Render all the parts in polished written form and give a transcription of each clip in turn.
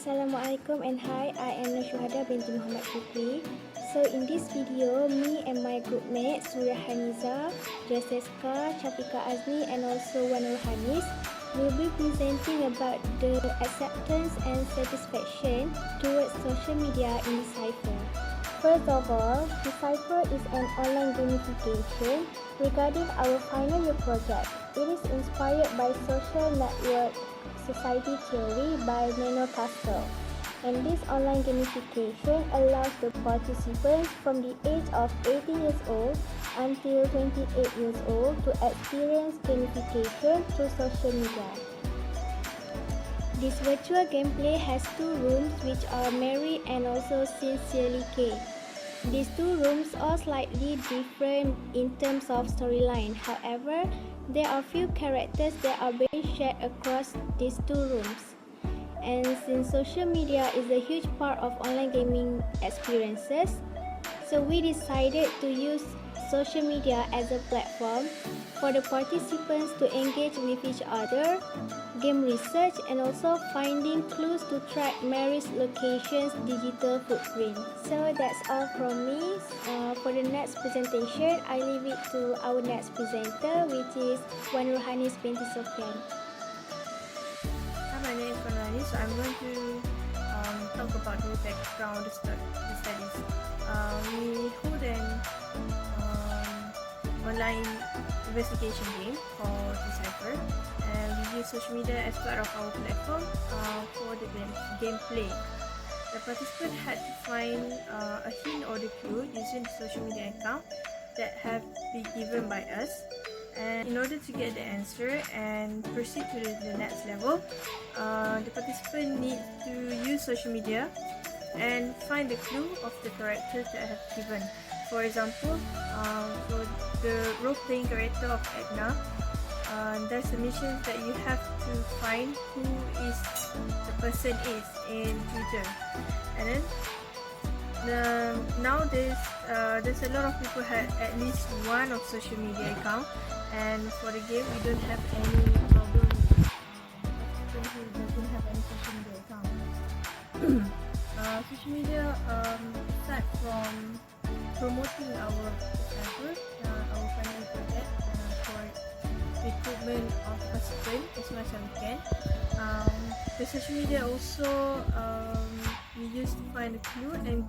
Assalamualaikum and hi, I am Nushuhada binti Muhammad Fikri. So in this video, me and my group mates Surya Haniza, Jaseska, Chafika Azmi and also Wanur Hanis will be presenting about the acceptance and satisfaction towards social media in Decipher. First of all, Decipher is an online gamification regarding our final year project. It is inspired by social network society theory by Nano Pascal. And this online gamification allows the participants from the age of 18 years old until 28 years old to experience gamification through social media. This virtual gameplay has two rooms which are Merry and also Sincerely K. These two rooms are slightly different in terms of storyline. However, there are few characters that are being shared across these two rooms. And since social media is a huge part of online gaming experiences, so we decided to use social media as a platform for the participants to engage with each other, game research, and also finding clues to track Mary's location's digital footprint. So that's all from me. For the next presentation, I leave it to our next presenter, which is Wanur Hanis binti Sofyan. Hi, my name is Wanur, so I'm going to talk about the background the studies. We hold an online investigation game called Decipher, and we use social media as part of our platform for the gameplay. The participant had to find a hint or the clue using the social media account that have been given by us. And in order to get the answer and proceed to the next level, the participant needs to use social media and find the clue of the characters that have given. For example, for the role-playing character of Edna, there's a mission that you have to find who is the person is in Twitter. And then nowadays there's a lot of people have at least one of social media account, and for the game we don't have any problem with people who doesn't have any social media account. Social media start from promoting our server, our final project for recruitment of participants as much as we can. The social media also we use to find a clue and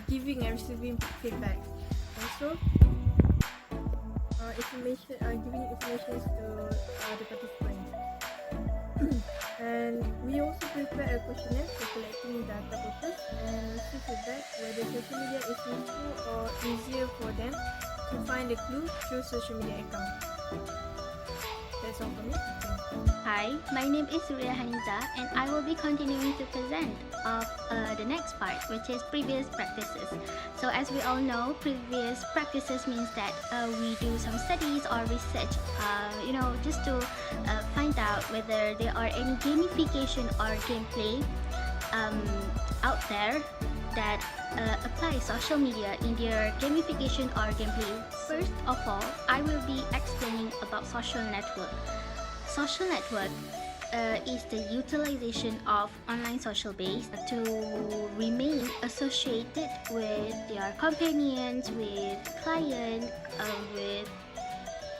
giving and receiving feedback. Also, giving information to the participants. And we also prepare a questionnaire for collecting data purpose and receive feedback whether social media is useful or easier for them to find a clue through social media account. That's all for me. Hi, my name is Surya Haniza and I will be continuing to present of the next part, which is previous practices. So as we all know, previous practices means that we do some studies or research, just to find out whether there are any gamification or gameplay out there that apply social media in their gamification or gameplay. First of all, I will be explaining about social network. Social network is the utilization of online social base to remain associated with their companions, with client, with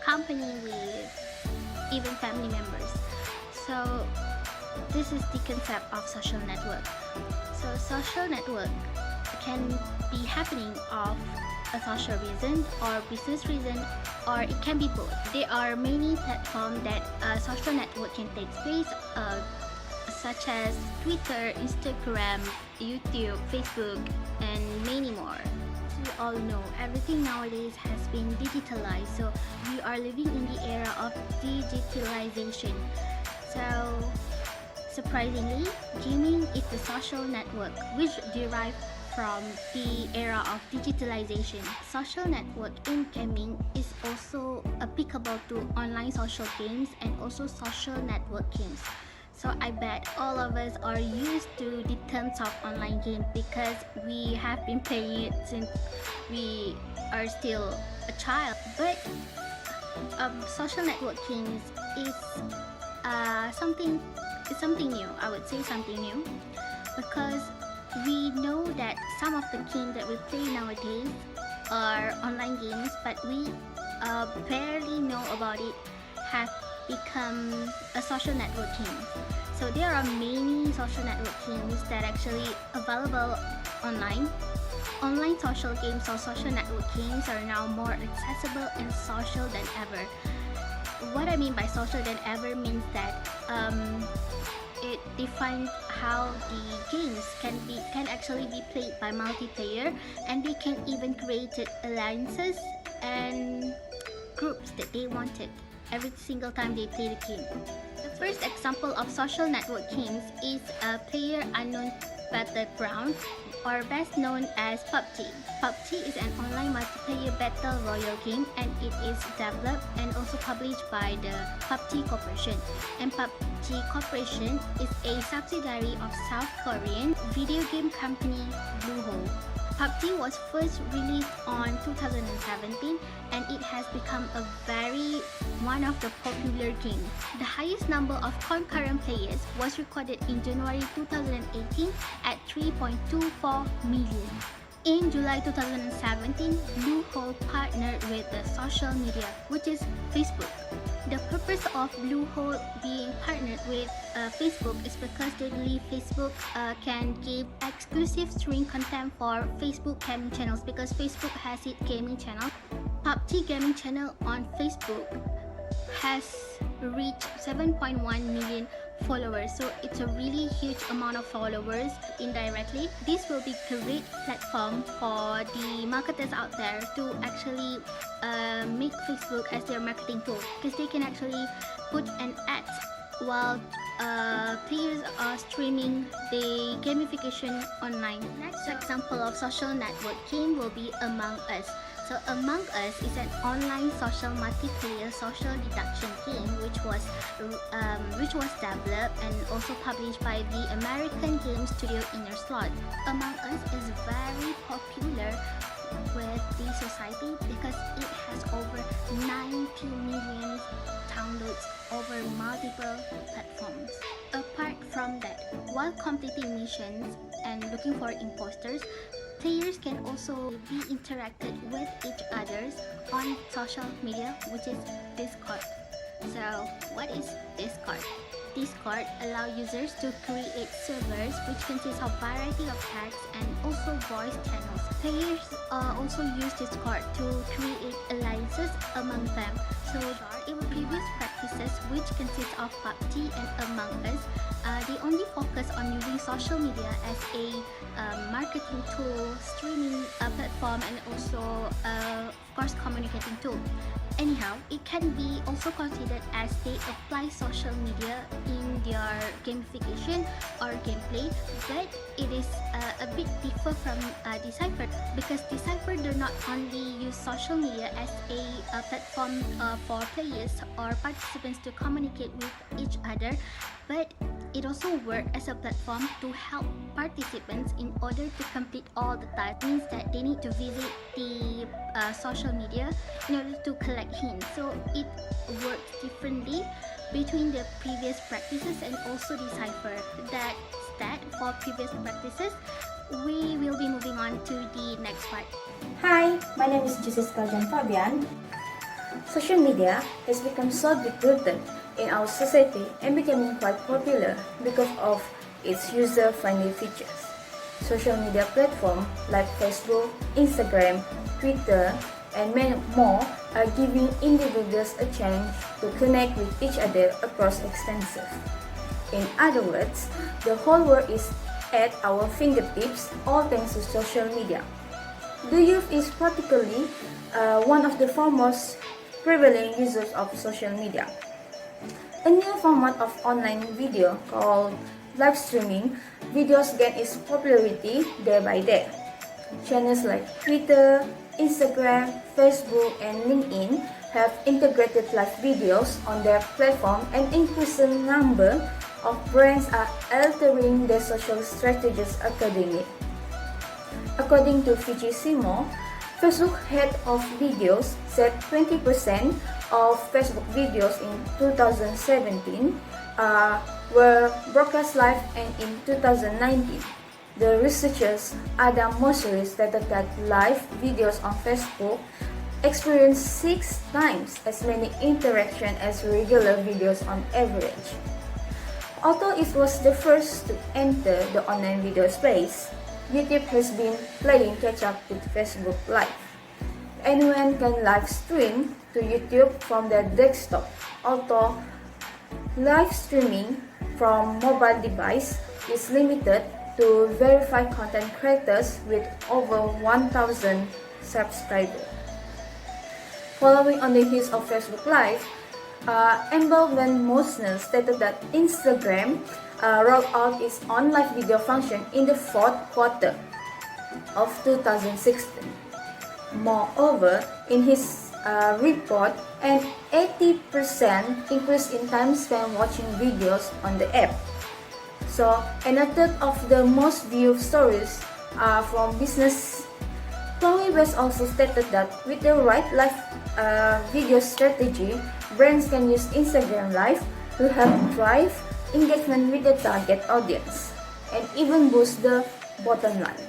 company, with even family members. So this is the concept of social network. So social network can be happening of a social reason or business reason, or it can be both. There are many platforms that a social network can take place, such as Twitter, Instagram, YouTube, Facebook, and many more. We all know everything nowadays has been digitalized, so we are living in the era of digitalization. So surprisingly, gaming is the social network which derived from the era of digitalization. Social network in gaming is also applicable to online social games and also social network games. So I bet all of us are used to the terms of online game because we have been playing it since we are still a child. But social network games is something new. I would say something new. because we know that some of the games that we play nowadays are online games, but we barely know about it have become a social network game. So there are many social network games that actually available online. Online social games or social network games are now more accessible and social than ever. What I mean by social than ever means that it defines how the games can actually be played by multiplayer, and they can even create alliances and groups that they wanted every single time they play the game. The first example of social network games is a Player Unknown Battleground, or best known as PUBG. PUBG is an online multiplayer battle royale game, and it is developed and also published by the PUBG Corporation. And PUBG Corporation is a subsidiary of South Korean video game company Bluehole. PUBG was first released on 2017, and it has become one of the popular games. The highest number of concurrent players was recorded in January 2018 at 3.24 million. In July 2017, Bluehole partnered with the social media, which is Facebook. The purpose of Bluehole being partnered with Facebook is because they believe Facebook can give exclusive streaming content for Facebook gaming channels, because Facebook has its gaming channel. PUBG gaming channel on Facebook has reached 7.1 million followers, so it's a really huge amount of followers indirectly. This will be a great platform for the marketers out there to actually make Facebook as their marketing tool, because they can actually put an ad while players are streaming the gamification online. Next example of social network game will be Among Us. So Among Us is an online social multiplayer social deduction game which was developed and also published by the American game studio Inner Slot. Among Us is very popular with the society because it has over 90 million downloads over multiple platforms. Apart from that, while completing missions and looking for imposters, players can also be interacted with each other on social media, which is Discord. So what is Discord? Discord allows users to create servers which consist of variety of text and also voice channels. Players also use Discord to create alliances among them. So in previous practices, which consist of PUBG and Among Us, they only focus on using social media as a marketing tool, streaming platform, and also of course communicating tool. Anyhow, it can be also considered as they apply social media in their gamification or gameplay, but it is a bit different from Decipher, because Decipher do not only use social media as a platform for players or participants to communicate with each other, but it also works as a platform to help participants in order to complete all the tasks. Means that they need to visit the social media in order to collect hints. So it works differently between the previous practices and also Decipher. That's that for previous practices. We will be moving on to the next part. Hi, my name is Jessica Jan Fabian. Social media has become so deep-rooted in our society and becoming quite popular because of its user-friendly features. Social media platforms like Facebook, Instagram, Twitter, and many more are giving individuals a chance to connect with each other across extensive. In other words, the whole world is at our fingertips, all thanks to social media. The youth is particularly one of the foremost prevalent users of social media. A new format of online video called live streaming videos gain its popularity day by day. Channels like Twitter, Instagram, Facebook, and LinkedIn have integrated live videos on their platform, and increasing number of brands are altering their social strategies accordingly. According to Fiji Simo, Facebook head of videos said 20% of Facebook videos in 2017 were broadcast live, and in 2019, the researchers Adam Mosseri stated that live videos on Facebook experience 6 times as many interactions as regular videos on average. Although it was the first to enter the online video space, YouTube has been playing catch-up with Facebook Live. Anyone can live stream to YouTube from their desktop, although live streaming from mobile device is limited to verified content creators with over 1,000 subscribers. Following on the heels of Facebook Live, Amber Van Mosner stated that Instagram rolled out its on live video function in the fourth quarter of 2016. Moreover, in his report, an 80% increase in time spent watching videos on the app. So, and a third of the most viewed stories are from business. Chloe West also stated that with the right live video strategy, brands can use Instagram Live to help drive engagement with the target audience and even boost the bottom line.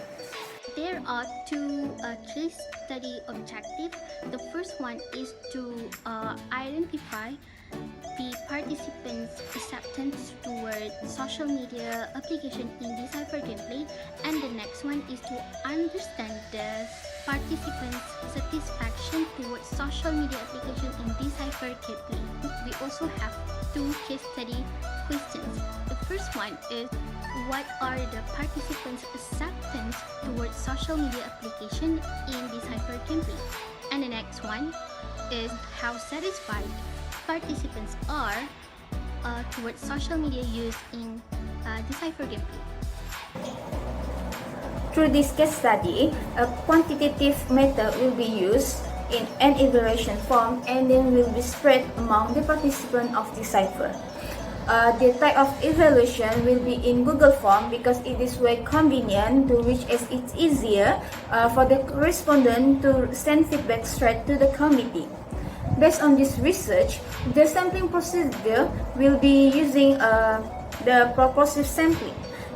There are two case study objectives. The first one is to identify the participants' acceptance toward social media application in Decipher gameplay, and the next one is to understand the participants' satisfaction towards social media application in Decipher gameplay. We also have two case study questions. The first one is, what are the participants' acceptance towards social media application in Decipher gameplay? And the next one is, how satisfied participants are towards social media use in Decipher gameplay. Through this case study, a quantitative method will be used in an evaluation form and then will be spread among the participants of Decipher. The type of evaluation will be in Google Form because it is very convenient to which as it's easier for the respondent to send feedback straight to the committee. Based on this research, the sampling procedure will be using the purposive sampling.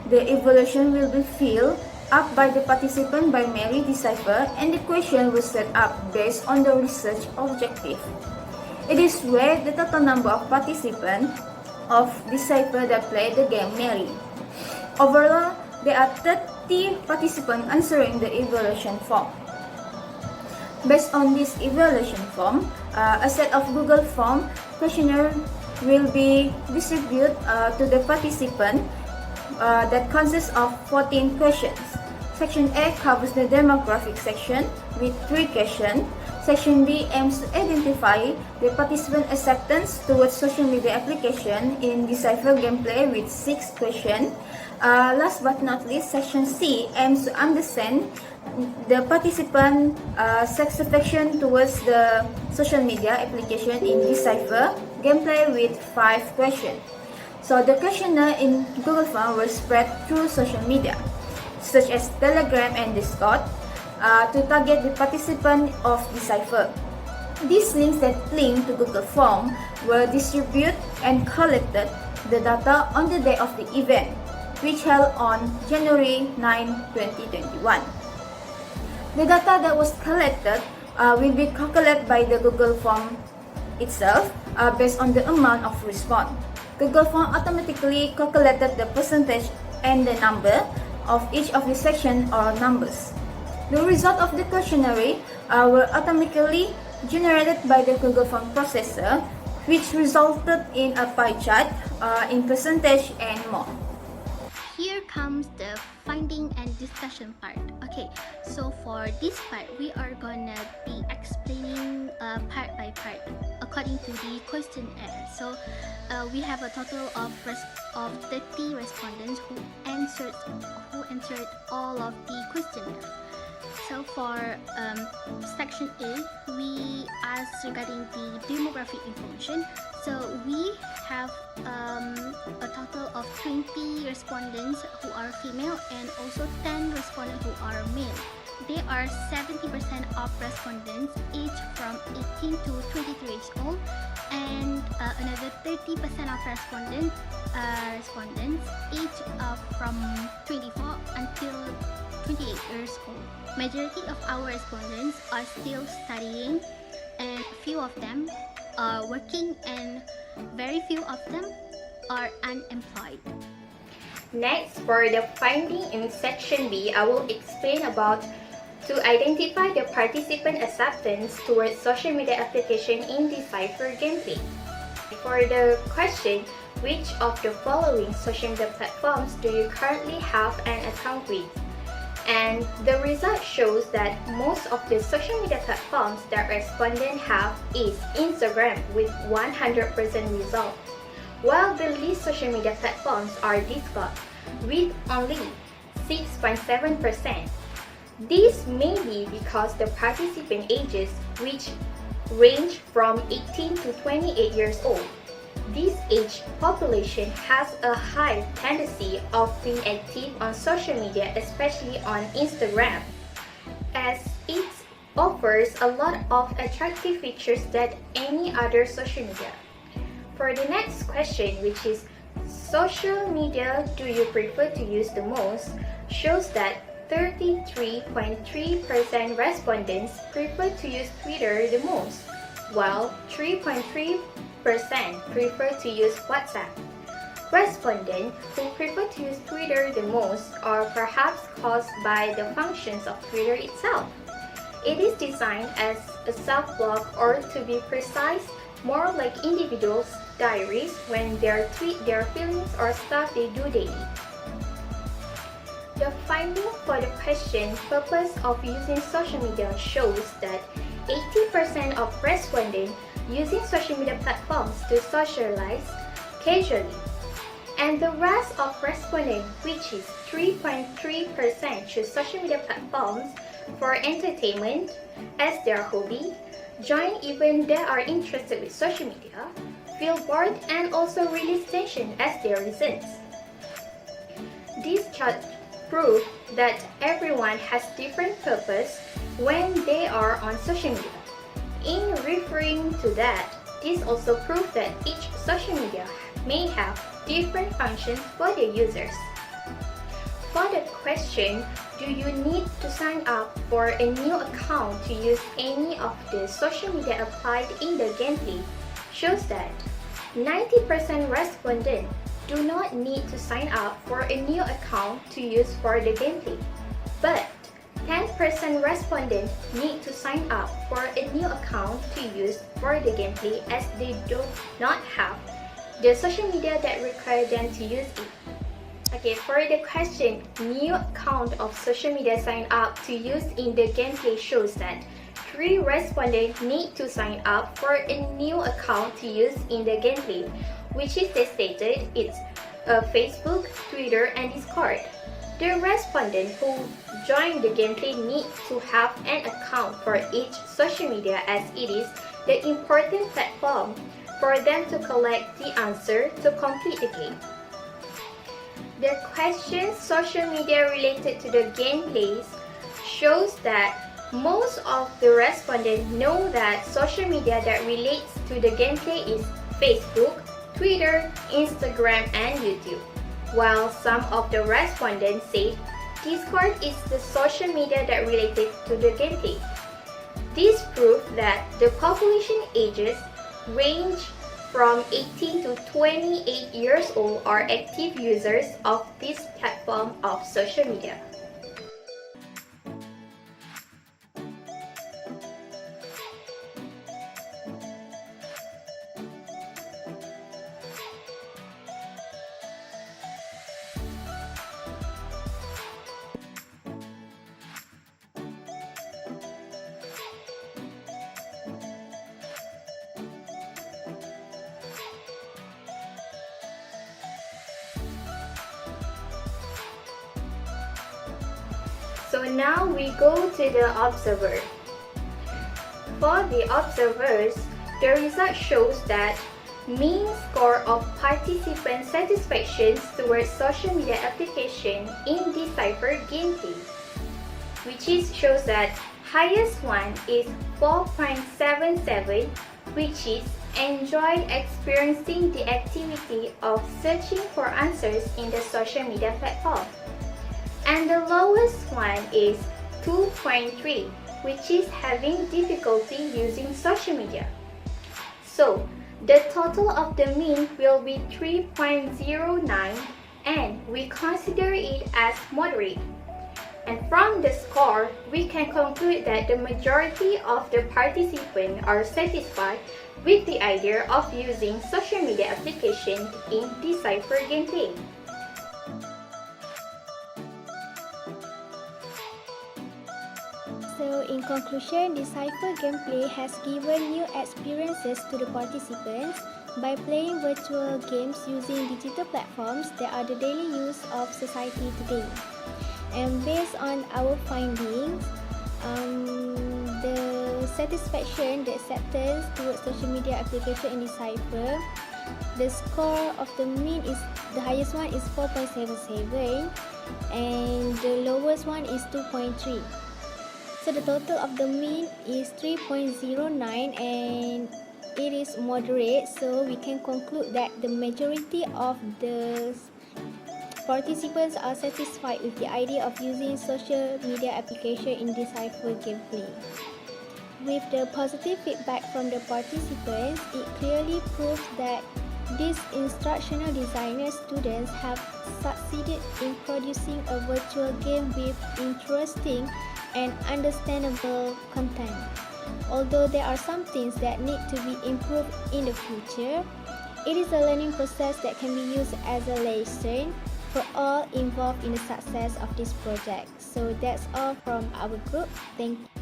The evaluation will be filled up by the participant by Mary Decipher, and the question was set up based on the research objective. It is where the total number of participants of Decipher that play the game Mary. Overall, there are 30 participants answering the evaluation form. Based on this evaluation form, a set of Google Form questionnaire will be distributed to the participant that consists of 14 questions. Section A covers the demographic section with 3 questions. Section B aims to identify the participant acceptance towards social media application in Decipher gameplay with 6 questions. Last but not least, Section C aims to understand the participant satisfaction towards the social media application in Decipher gameplay with 5 questions. So the questionnaire in Google Form will spread through social media, such as Telegram and Discord, to target the participant of Decipher. These links that link to Google Form will distribute and collected the data on the day of the event, which held on January 9, 2021. The data that was collected will be calculated by the Google Form itself based on the amount of response. Google Form automatically calculated the percentage and the number of each of the section or numbers. The result of the questionnaire were automatically generated by the Google Form processor, which resulted in a pie chart in percentage and more. Here comes the finding and discussion part. Okay, so for this part, we are gonna be explaining part by part according to the questionnaire. So we have a total of 30 respondents who answered all of the questionnaire. So for section A, we asked regarding the demographic information. So we have a total of 20 respondents who are female and also 10 respondents who are male. there are 70% of respondents aged from 18 to 23 years old, and another 30% of respondents aged from 24 until 28 years old. Majority of our respondents are still studying, and few of them are working, and very few of them are unemployed. Next, for the finding in section B, I will explain about to identify the participant acceptance towards social media application in Decipher gameplay. For the question, which of the following social media platforms do you currently have an account with? And the result shows that most of the social media platforms that respondents have is Instagram with 100% result, while the least social media platforms are Discord with only 6.7%. This may be because the participant ages, which range from 18 to 28 years old. This age population has a high tendency of being active on social media, especially on Instagram, as it offers a lot of attractive features that any other social media. For the next question, which is social media do you prefer to use the most, shows that 33.3% respondents prefer to use Twitter the most, while 3.3% prefer to use WhatsApp. Respondents who prefer to use Twitter the most are perhaps caused by the functions of Twitter itself. It is designed as a self-blog, or to be precise, more like individuals' diaries when they tweet their feelings or stuff they do daily. The finding for the question purpose of using social media shows that 80% of respondents using social media platforms to socialize casually, and the rest of respondents, which is 3.3%, choose social media platforms for entertainment as their hobby, join even they are interested with social media, feel bored, and also release tension as their reasons. This chart proves that everyone has different purpose when they are on social media. In referring to that, this also proves that each social media may have different functions for the users. For the question, do you need to sign up for a new account to use any of the social media applied in the gameplay, shows that 90% respondents do not need to sign up for a new account to use for the gameplay, but 10% respondents need to sign up for a new account to use for the gameplay as they do not have the social media that require them to use it. Okay, for the question, new account of social media sign up to use in the gameplay, shows that 3 respondents need to sign up for a new account to use in the gameplay, which is stated it's Facebook, Twitter, and Discord. The respondent who join the gameplay need to have an account for each social media, as it is the important platform for them to collect the answer to complete the game. The question social media related to the gameplays shows that most of the respondents know that social media that relates to the gameplay is Facebook, Twitter, Instagram, and YouTube, while some of the respondents say Discord is the social media that related to the gameplay. This proves that the population ages range from 18 to 28 years old are active users of this platform of social media. So now we go to the observer. For the observers, the result shows that mean score of participant satisfaction towards social media application in Decipher gameplay. shows that highest one is 4.77, which is enjoy experiencing the activity of searching for answers in the social media platform. And the lowest one is 2.3, which is having difficulty using social media. So, the total of the mean will be 3.09 and we consider it as moderate. And from the score, we can conclude that the majority of the participants are satisfied with the idea of using social media applications in Decipher gameplay. So in conclusion, Decipher gameplay has given new experiences to the participants by playing virtual games using digital platforms that are the daily use of society today. And based on our findings, the satisfaction, the acceptance towards social media application in Decipher, the score of the mean is, the highest one is 4.77 and the lowest one is 2.3. So the total of the mean is 3.09 and it is moderate, so we can conclude that the majority of the participants are satisfied with the idea of using social media application in Decipher gameplay. With the positive feedback from the participants, it clearly proves that these instructional designer students have succeeded in producing a virtual game with interesting and understandable content. Although there are some things that need to be improved in the future, it is a learning process that can be used as a lesson for all involved in the success of this project. So that's all from our group. Thank you.